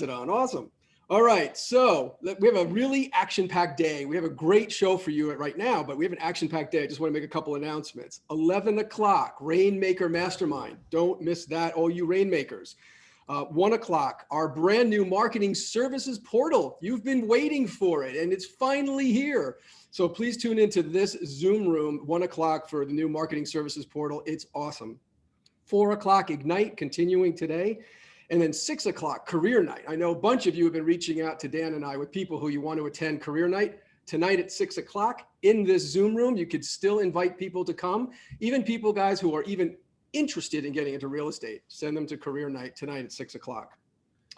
it on. Awesome. All right. So we have a really action-packed day. We have a great show for you right now, but we have an action-packed day. I just want to make a couple announcements. 11 o'clock, Rainmaker Mastermind. Don't miss that, all you Rainmakers. 1 o'clock, our brand new marketing services portal. You've been waiting for it, and it's finally here. So please tune into this Zoom room, 1 o'clock, for the new marketing services portal. It's awesome. 4 o'clock, Ignite, continuing today. And then 6 o'clock, Career Night. I know a bunch of you have been reaching out to Dan and I with people who you want to attend Career Night. Tonight at 6 o'clock in this Zoom room, you could still invite people to come, even people, guys, who are even interested in getting into real estate. Send them to Career Night tonight at 6 o'clock.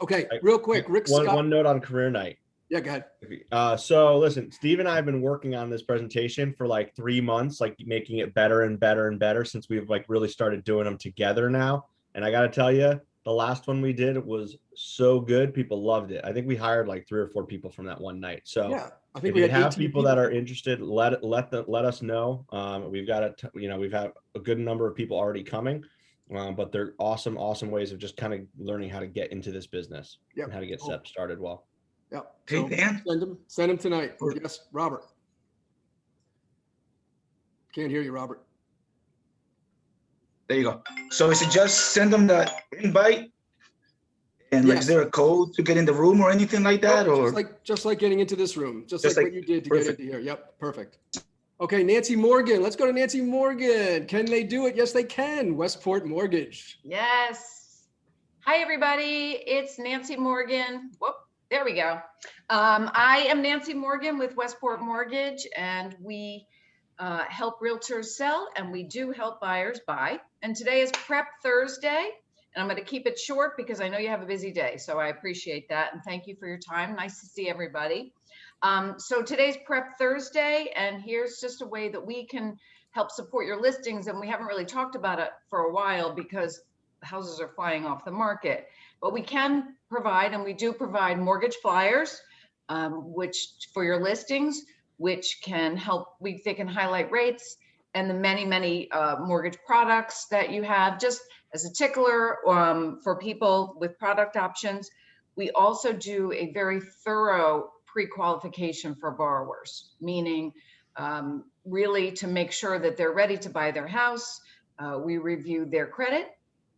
Okay, real quick, Rick Scott. One note on Career Night. Yeah, go ahead. So listen, Steve and I have been working on this presentation for like 3 months, like making it better and better and better since we've like really started doing them together now. And I got to tell you, the last one we did was so good. People loved it. I think we hired like 3 or 4 people from that one night. So yeah, I think if you have people that are interested, let us know. We've got we've had a good number of people already coming, but they're awesome ways of just kind of learning how to get into this business and how to get started well. Yeah. Hey, Dan. Send them tonight. Yes, Robert. Can't hear you, Robert. There you go. So is it just send them the invite? And like, is there a code to get in the room or anything like that? Or just like getting into this room, just like what you did to get into here. Yep, perfect. Okay, Nancy Morgan. Let's go to Nancy Morgan. Can they do it? Yes, they can. Westport Mortgage. Yes. Hi, everybody. It's Nancy Morgan. Whoop, there we go. I am Nancy Morgan with Westport Mortgage, and we help realtors sell, and we do help buyers buy. And today is Prep Thursday, and I'm going to keep it short because I know you have a busy day. So I appreciate that, and thank you for your time. Nice to see everybody. So today's Prep Thursday, and here's just a way that we can help support your listings. And we haven't really talked about it for a while because houses are flying off the market. But we can provide, and we do provide, mortgage flyers, which for your listings, which can help. They can highlight rates and the many mortgage products that you have, just as a tickler for people with product options. We also do a very thorough pre-qualification for borrowers, meaning really to make sure that they're ready to buy their house. We review their credit,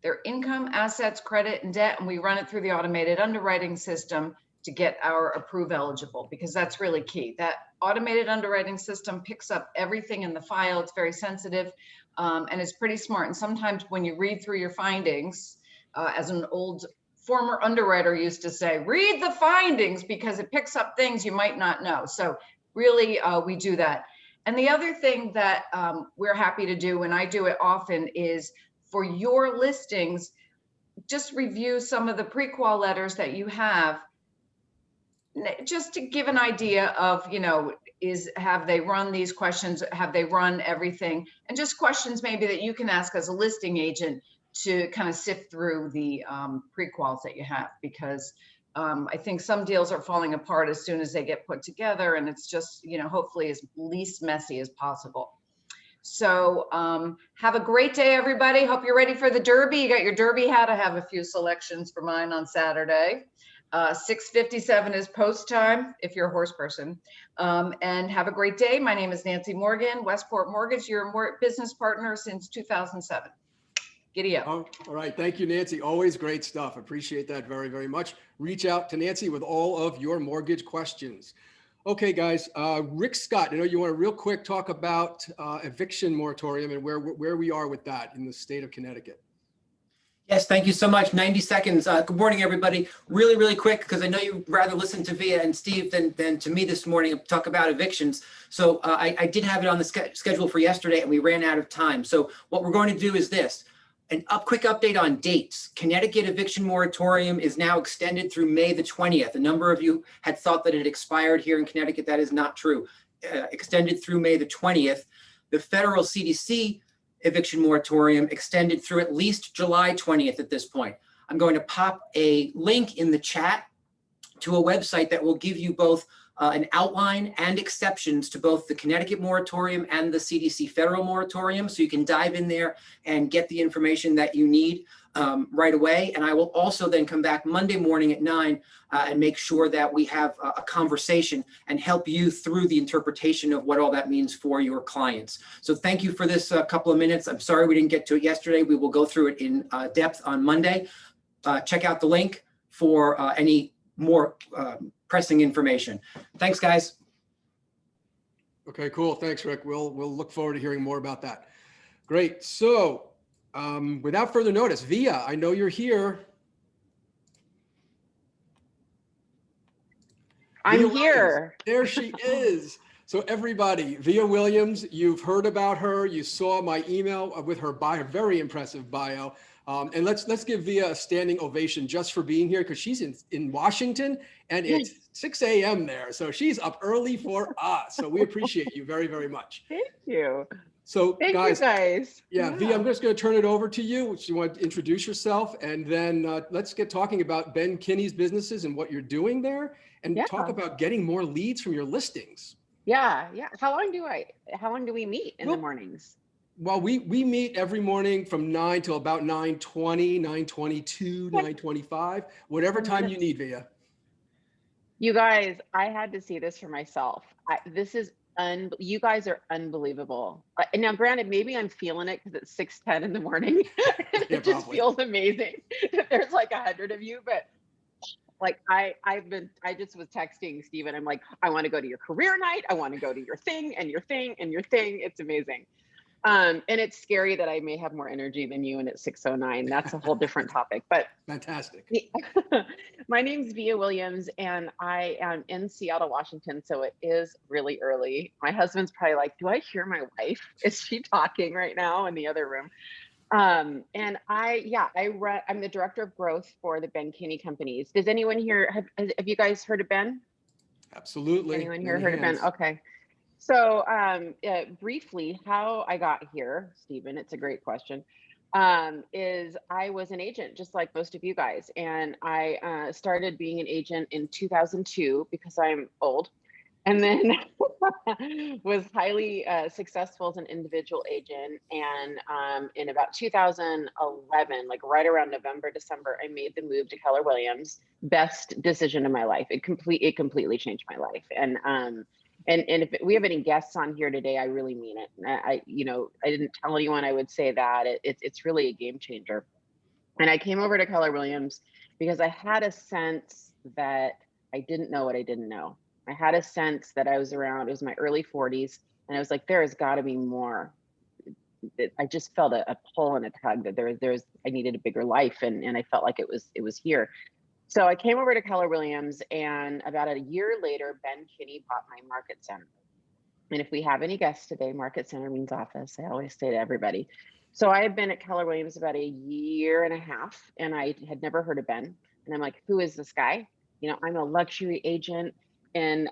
their income, assets, credit, and debt, and we run it through the automated underwriting system to get our approve eligible, because that's really key. That automated underwriting system picks up everything in the file. It's very sensitive, and it's pretty smart. And sometimes when you read through your findings, as an old former underwriter used to say, read the findings, because it picks up things you might not know. So really, we do that. And the other thing that we're happy to do, and I do it often, is for your listings, just review some of the pre-qual letters that you have, just to give an idea of, have they run these questions? Have they run everything? And just questions maybe that you can ask as a listing agent to kind of sift through the pre-quals that you have, because I think some deals are falling apart as soon as they get put together, and it's just, hopefully as least messy as possible. So have a great day, everybody. Hope you're ready for the Derby. You got your Derby hat. I have a few selections for mine on Saturday. 6:57 is post time if you're a horse person. And have a great day. My name is Nancy Morgan, Westport Mortgage, your business partner since 2007. Giddy up. All right. Thank you, Nancy. Always great stuff. Appreciate that very, very much. Reach out to Nancy with all of your mortgage questions. Okay, guys. Rick Scott, I know you want to real quick talk about eviction moratorium and where we are with that in the state of Connecticut. Yes, thank you so much. 90 seconds. Good morning, everybody. Really, really quick, because I know you'd rather listen to Via and Steve than to me this morning talk about evictions. So I did have it on the schedule for yesterday, and we ran out of time. So what we're going to do is this. Quick update on dates. Connecticut eviction moratorium is now extended through May the 20th. A number of you had thought that it expired here in Connecticut. That is not true. Extended through May the 20th. The federal CDC eviction moratorium extended through at least July 20th at this point. I'm going to pop a link in the chat to a website that will give you both an outline and exceptions to both the Connecticut moratorium and the CDC federal moratorium. So you can dive in there and get the information that you need. right away. And I will also then come back Monday morning at 9 and make sure that we have a conversation and help you through the interpretation of what all that means for your clients. So thank you for this couple of minutes. I'm sorry we didn't get to it yesterday. We will go through it in depth on Monday. Check out the link for any more pressing information. Thanks, guys. Okay, cool. Thanks, Rick. We'll look forward to hearing more about that. Great. So without further notice, Via, I know you're here. I'm Via Williams. here. There she is. So everybody, Via Williams, you've heard about her. You saw my email with her bio, very impressive bio. And let's give Via a standing ovation just for being here, because she's in Washington and it's 6 a.m. there. So she's up early for us. So we appreciate you very, very much. Thank you. So Thank guys, you guys. yeah, Via, I'm just going to turn it over to you. If you want to introduce yourself, and then let's get talking about Ben Kinney's businesses and what you're doing there, and talk about getting more leads from your listings. Yeah. How long do we meet in the mornings? Well, we meet every morning from 9 till about 9:20, 9:22, 9:25, whatever time you need, Via. You guys, I had to see this for myself. You guys are unbelievable. Now, granted, maybe I'm feeling it because it's 6:10 in the morning. It just feels amazing. There's like 100 of you, but like I just was texting Steven. I'm like, I want to go to your career night. I want to go to your thing and your thing and your thing. It's amazing. And it's scary that I may have more energy than you and it's 6:09. That's a whole different topic, but fantastic. My name's Via Williams and I am in Seattle, Washington. So it is really early. My husband's probably like, do I hear my wife? Is she talking right now in the other room? And I'm the director of growth for the Ben Kinney companies. Does anyone here, have you guys heard of Ben? Absolutely. Anyone here heard of Ben? Okay. So briefly, how I got here, Stephen, it's a great question, is I was an agent just like most of you guys. And I started being an agent in 2002 because I'm old, and then was highly successful as an individual agent. And in about 2011, like right around November, December, I made the move to Keller Williams. Best decision of my life. It completely changed my life. And if we have any guests on here today, I really mean it. I didn't tell anyone I would say that. It's really a game changer. And I came over to Keller Williams because I had a sense that I didn't know what I didn't know. I had a sense that it was my early 40s, and I was like, there has got to be more. I just felt a pull and a tug that I needed a bigger life, and I felt like it was here. So I came over to Keller Williams, and about a year later, Ben Kinney bought my Market Center. And if we have any guests today, Market Center means office. I always say to everybody. So I had been at Keller Williams about a year and a half, and I had never heard of Ben. And I'm like, who is this guy? I'm a luxury agent in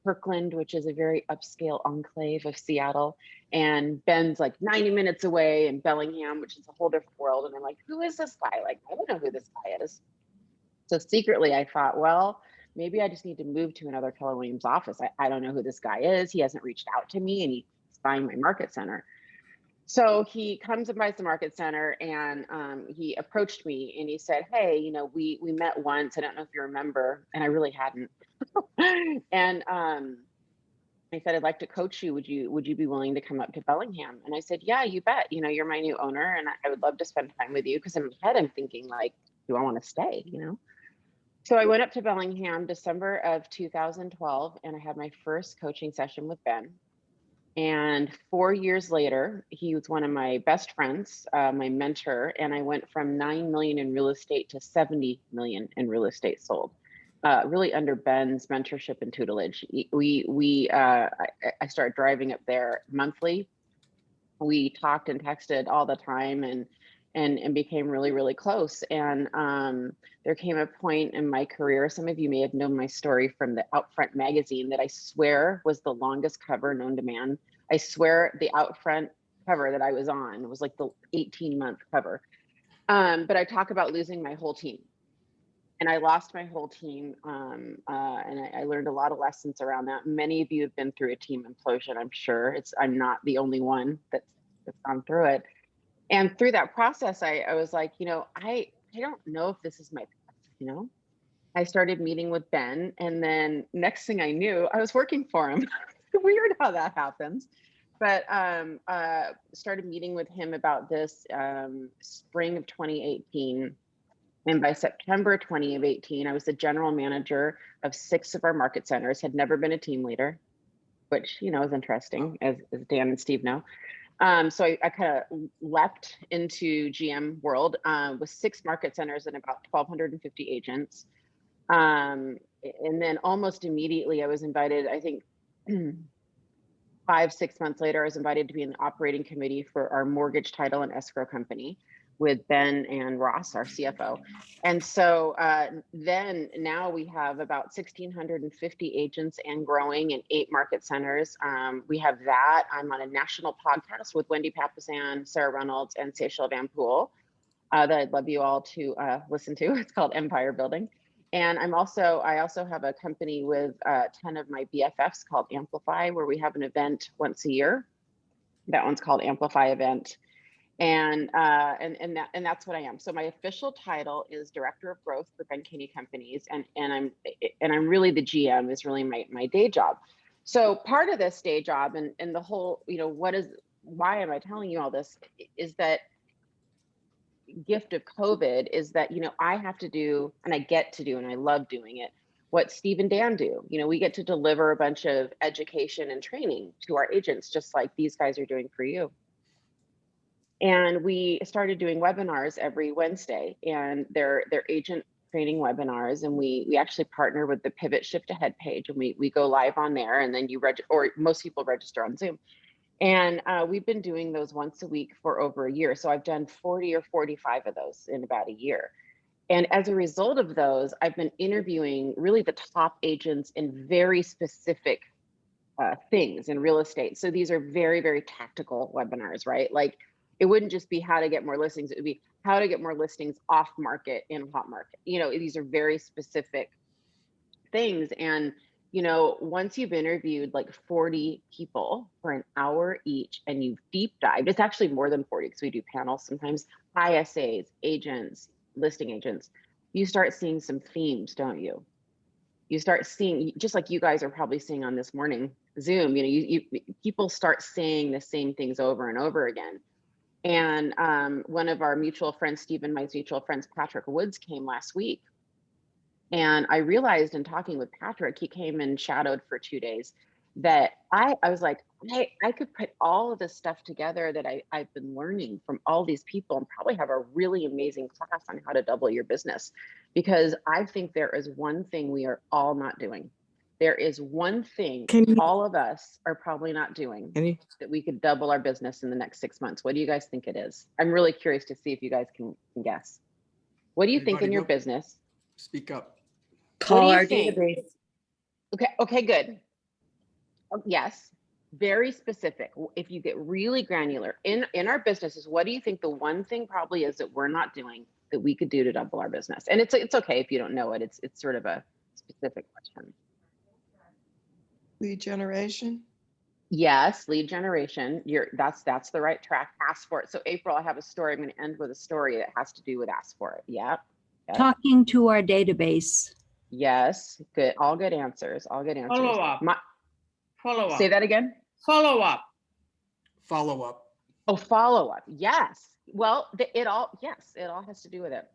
Kirkland, which is a very upscale enclave of Seattle. And Ben's like 90 minutes away in Bellingham, which is a whole different world. And I'm like, who is this guy? Like, I don't know who this guy is. So secretly I thought, well, maybe I just need to move to another Keller Williams office. I don't know who this guy is. He hasn't reached out to me, and he's buying my Market Center. So he comes and buys the Market Center, and he approached me and he said, hey, we met once. I don't know if you remember. And I really hadn't. And I said, I'd like to coach you. Would you be willing to come up to Bellingham? And I said, yeah, you bet. You're my new owner, and I would love to spend time with you. Because in my head, I'm thinking like, do I want to stay? So I went up to Bellingham December of 2012, and I had my first coaching session with Ben. And 4 years later, he was one of my best friends, my mentor, and I went from 9 million in real estate to 70 million in real estate sold, really under Ben's mentorship and tutelage. I started driving up there monthly. We talked and texted all the time, and became really, really close. And there came a point in my career, some of you may have known my story from the Outfront magazine, that I swear was the longest cover known to man. I swear the Outfront cover that I was on was like the 18-month cover. But I talk about losing my whole team. And I lost my whole team, and I learned a lot of lessons around that. Many of you have been through a team implosion, I'm sure. I'm not the only one that's gone through it. And through that process, I was like, I don't know if this is my path. I started meeting with Ben, and then next thing I knew, I was working for him. Weird how that happens. But started meeting with him about this spring of 2018. And by September 2018, I was the general manager of 6 of our market centers, had never been a team leader, which, is interesting, as Dan and Steve know. So I kind of leapt into GM world with 6 market centers and about 1,250 agents. And then almost immediately I was invited, I think 5-6 months later, I was invited to be in the operating committee for our mortgage title and escrow company with Ben and Ross, our CFO. And so then now we have about 1,650 agents and growing in 8 market centers. We have that. I'm on a national podcast with Wendy Papasan, Sarah Reynolds, and Seychelle Van Poole that I'd love you all to listen to. It's called Empire Building. And I also have a company with 10 of my BFFs called Amplify, where we have an event once a year. That one's called Amplify Event. And that's what I am. So my official title is Director of Growth for Ben Kinney Companies, and I'm really the GM is really my day job. So part of this day job and the whole, why am I telling you all this is that gift of COVID is that, I have to do, and I get to do, and I love doing it, what Steve and Dan do. We get to deliver a bunch of education and training to our agents, just like these guys are doing for you. And we started doing webinars every Wednesday, and they're agent training webinars. And we actually partner with the Pivot Shift Ahead page, and we go live on there, and then or most people register on Zoom. And we've been doing those once a week for over a year. So I've done 40 or 45 of those in about a year. And as a result of those, I've been interviewing really the top agents in very specific things in real estate. So these are very, very tactical webinars, right? Like, it wouldn't just be how to get more listings. It would be how to get more listings off market in a hot market. These are very specific things. And, once you've interviewed like 40 people for an hour each and you've deep dived, it's actually more than 40 because we do panels sometimes, ISAs, agents, listing agents, you start seeing some themes, don't you? You start seeing, just like you guys are probably seeing on this morning Zoom, people start saying the same things over and over again. And one of our mutual friends, Steve and my mutual friends, Patrick Woods, came last week. And I realized in talking with Patrick, he came and shadowed for 2 days, that I was like, hey, I could put all of this stuff together that I've been learning from all these people and probably have a really amazing class on how to double your business. Because I think there is one thing we are all not doing. There is one thing all of us are probably not doing that we could double our business in the next 6 months. What do you guys think it is? I'm really curious to see if you guys can guess. What do you think in your business? Speak up. Call our database. Okay, good. Yes, very specific. If you get really granular in our businesses, what do you think the one thing probably is that we're not doing that we could do to double our business? And it's okay if you don't know it. It's sort of a specific question. Lead generation. Yes, lead generation. That's the right track. Ask for it. So April, I have a story. I'm going to end with a story that has to do with ask for it. Yep. Talking to our database. Yes, good. All good answers. Follow up. Follow up. Say that again. Follow up. Follow up. Oh, follow up. Yes. Well, it all has to do with it.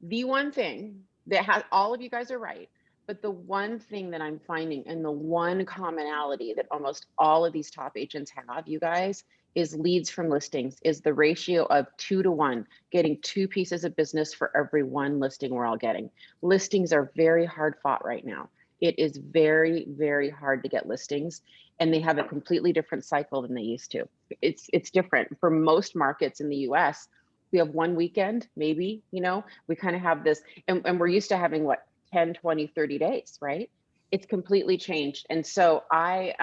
The one thing that has, all of you guys are right, but the one thing that I'm finding, and the one commonality that almost all of these top agents have, you guys, is leads from listings, is the ratio of 2 to 1, getting 2 pieces of business for every 1 listing we're all getting. Listings are very hard fought right now. It is very, very hard to get listings, and they have a completely different cycle than they used to. It's different. For most markets in the US, we have 1 weekend, maybe, we kind of have this, and we're used to having 10, 20, 30 days, right? It's completely changed. And so I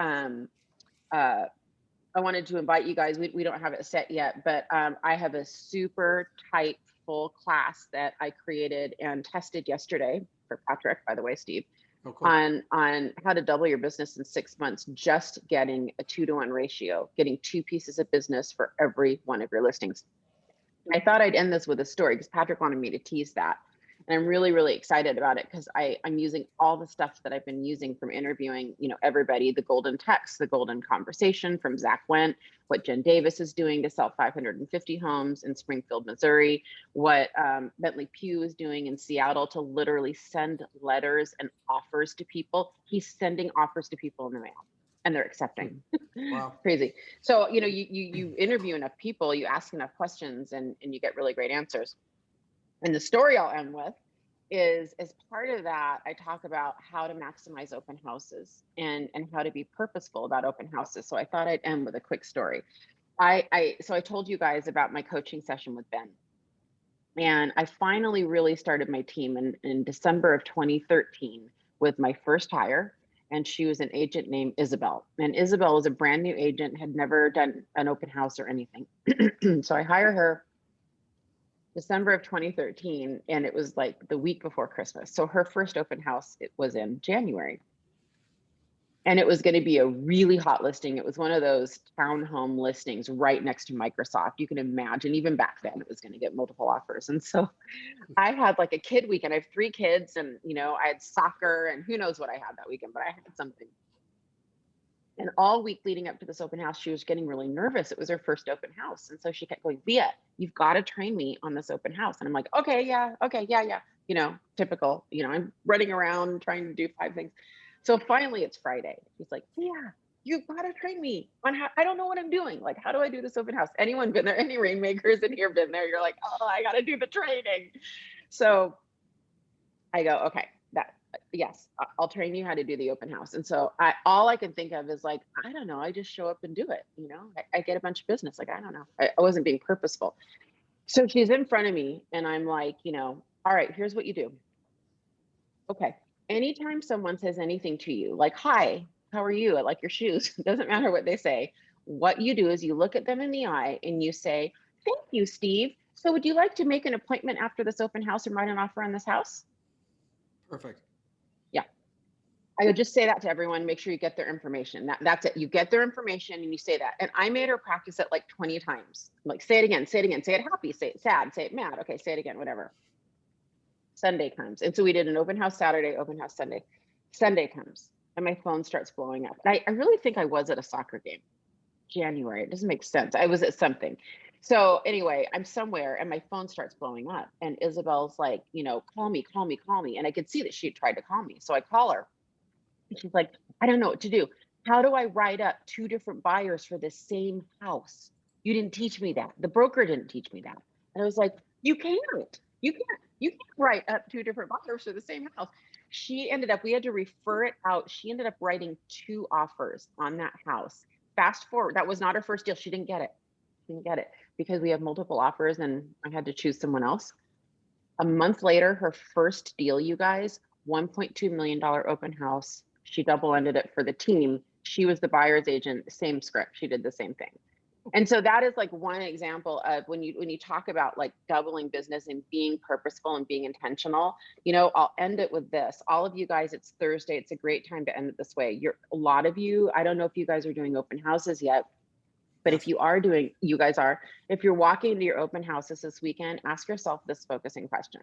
wanted to invite you guys. We don't have it set yet, but I have a super tight, full class that I created and tested yesterday for Patrick, by the way, Steve. Oh, cool. on how to double your business in 6 months, just getting a 2-to-1 ratio, getting 2 pieces of business for every one of your listings. I thought I'd end this with a story because Patrick wanted me to tease that. And I'm really, really excited about it because I'm using all the stuff that I've been using from interviewing, everybody, the golden text, the golden conversation from Zach Wendt, what Jen Davis is doing to sell 550 homes in Springfield, Missouri, what Bentley Pugh is doing in Seattle to literally send letters and offers to people. He's sending offers to people in the mail and they're accepting. Wow. Crazy. So, you interview enough people, you ask enough questions and you get really great answers. And the story I'll end with is, as part of that, I talk about how to maximize open houses and how to be purposeful about open houses. So I thought I'd end with a quick story. So I told you guys about my coaching session with Ben. And I finally really started my team in December of 2013 with my first hire. And she was an agent named Isabel. And Isabel was a brand new agent, had never done an open house or anything. So I hire her December of 2013, and it was like the week before Christmas. So her first open house, it was in January. And it was going to be a really hot listing. It was one of those townhome listings right next to Microsoft. You can imagine, even back then, it was going to get multiple offers. And so I had like a kid weekend. I have 3 kids and, I had soccer and who knows what I had that weekend, but I had something. And all week leading up to this open house, she was getting really nervous. It was her first open house. And so she kept going, Via, you've got to train me on this open house. And I'm like, okay, yeah. Typical, I'm running around trying to do 5 things. So finally it's Friday. She's like, Via, you've got to train me on how, I don't know what I'm doing. Like, how do I do this open house? Anyone been there? Any rainmakers in here been there? You're like, oh, I got to do the training. So I go, okay, yes, I'll train you how to do the open house. And so all I can think of is like, I don't know, I just show up and do it. I get a bunch of business. Like, I don't know. I wasn't being purposeful. So she's in front of me and I'm like, all right, here's what you do. Okay. Anytime someone says anything to you, like, hi, how are you? I like your shoes. It doesn't matter what they say. What you do is you look at them in the eye and you say, thank you, Steve. So would you like to make an appointment after this open house and write an offer on this house? Perfect. Yeah. I would just say that to everyone. Make sure you get their information. That's it. You get their information and you say that. And I made her practice it like 20 times. Like, say it again, say it again, say it happy, say it sad, say it mad. Okay, say it again, whatever. Sunday comes. And so we did an open house Saturday, open house Sunday. Sunday comes and my phone starts blowing up. And I really think I was at a soccer game. January. It doesn't make sense. I was at something. So anyway, I'm somewhere and my phone starts blowing up and Isabel's like, call me. And I could see that she had tried to call me. So I call her and she's like, I don't know what to do. How do I write up 2 different buyers for the same house? You didn't teach me that. The broker didn't teach me that. And I was like, you can't write up 2 different buyers for the same house. We had to refer it out. She ended up writing 2 offers on that house. Fast forward, that was not her first deal. She didn't get it. Because we have multiple offers and I had to choose someone else. A month later, her first deal, you guys, $1.2 million open house. She double-ended it for the team. She was the buyer's agent, same script. She did the same thing. And so that is like one example of when you talk about like doubling business and being purposeful and being intentional, I'll end it with this. All of you guys, it's Thursday. It's a great time to end it this way. A lot of you, I don't know if you guys are doing open houses yet, but if you guys are, if you're walking into your open houses this weekend, ask yourself this focusing question.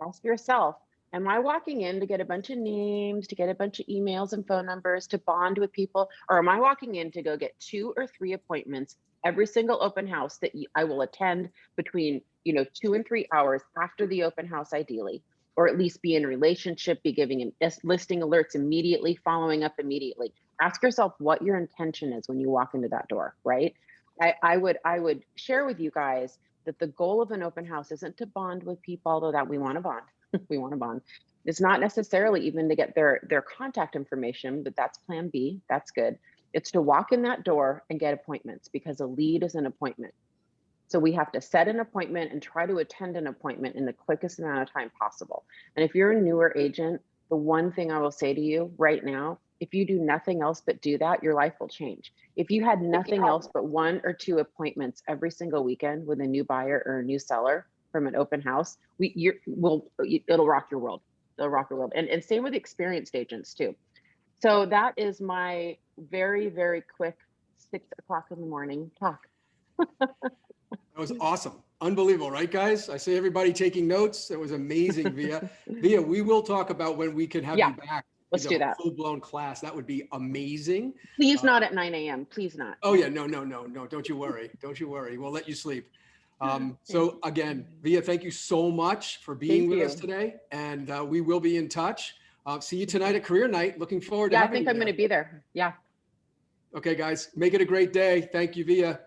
Ask yourself, am I walking in to get a bunch of names, to get a bunch of emails and phone numbers, to bond with people? Or am I walking in to go get 2 or 3 appointments every single open house that I will attend between, 2 and 3 hours after the open house, ideally, or at least be in a relationship, be giving listing alerts immediately, following up immediately. Ask yourself what your intention is when you walk into that door, right? I would share with you guys that the goal of an open house isn't to bond with people, although that we want to bond. We want to bond. It's not necessarily even to get their contact information, but that's plan B. That's good. It's to walk in that door and get appointments because a lead is an appointment. So we have to set an appointment and try to attend an appointment in the quickest amount of time possible. And if you're a newer agent, the one thing I will say to you right now, if you do nothing else but do that, your life will change. If you had nothing else but 1 or 2 appointments every single weekend with a new buyer or a new seller from an open house, it'll rock your world. they'll rock your world. And same with experienced agents too. So that is my very, very quick 6 o'clock in the morning talk. That was awesome. Unbelievable, right, guys? I see everybody taking notes. That was amazing, Via. Via, we will talk about when we can have you back. Let's do that. Full-blown class. That would be amazing. Please not at 9 a.m. Please not. Oh yeah, no. Don't you worry. Don't you worry. We'll let you sleep. So again, Via, thank you so much for being with us today. And we will be in touch. See you tonight at Career Night. Looking forward to I having think you I'm going to be there. Yeah. Okay, guys, make it a great day. Thank you, Via.